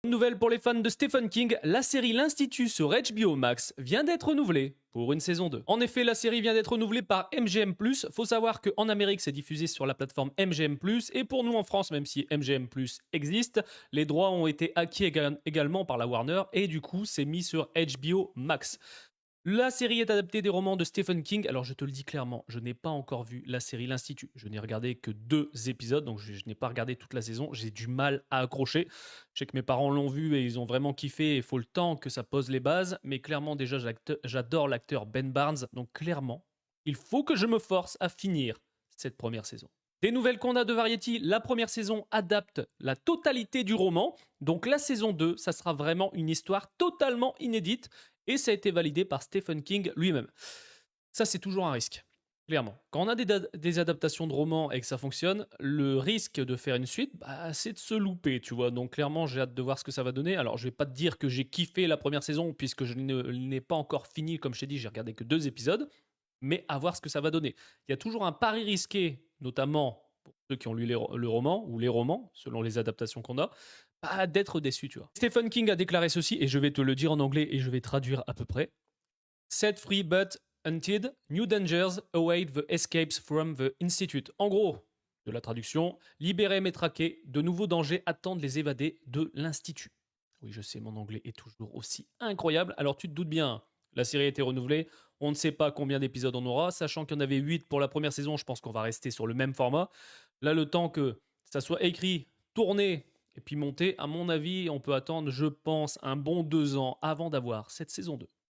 Une nouvelle pour les fans de Stephen King, la série L'Institut sur HBO Max vient d'être renouvelée pour une saison 2. En effet, la série vient d'être renouvelée par MGM+. Faut savoir qu'en Amérique, c'est diffusé sur la plateforme MGM+, et pour nous en France, même si MGM+, existe, les droits ont été acquis également par la Warner, et du coup, c'est mis sur HBO Max. La série est adaptée des romans de Stephen King. Alors je te le dis clairement, je n'ai pas encore vu la série L'Institut. Je n'ai regardé que 2 épisodes, donc je n'ai pas regardé toute la saison. J'ai du mal à accrocher. Je sais que mes parents l'ont vu et ils ont vraiment kiffé. Il faut le temps que ça pose les bases. Mais clairement déjà, j'adore l'acteur Ben Barnes. Donc clairement, il faut que je me force à finir cette première saison. Des nouvelles qu'on a de Variety, la première saison adapte la totalité du roman. Donc la saison 2, ça sera vraiment une histoire totalement inédite. Et ça a été validé par Stephen King lui-même. Ça, c'est toujours un risque, clairement. Quand on a des adaptations de romans et que ça fonctionne, le risque de faire une suite, c'est de se louper, tu vois. Donc clairement, j'ai hâte de voir ce que ça va donner. Alors, je vais pas te dire que j'ai kiffé la première saison, puisque je n'ai pas encore fini, comme je t'ai dit, j'ai regardé que 2 épisodes, mais à voir ce que ça va donner. Il y a toujours un pari risqué, notamment pour ceux qui ont lu le roman, ou les romans, selon les adaptations qu'on a, pas d'être déçu, tu vois. Stephen King a déclaré ceci, et je vais te le dire en anglais et je vais traduire à peu près. Set free but hunted, new dangers await the escapes from the institute. En gros, de la traduction, libérés mais traqués, de nouveaux dangers attendent les évadés de l'institut. Oui, je sais, mon anglais est toujours aussi incroyable. Alors tu te doutes bien, la série a été renouvelée, on ne sait pas combien d'épisodes on aura, sachant qu'il y en avait 8 pour la première saison, je pense qu'on va rester sur le même format. Là, le temps que ça soit écrit, tourné et puis monté, à mon avis, on peut attendre, je pense, un bon 2 ans avant d'avoir cette saison 2.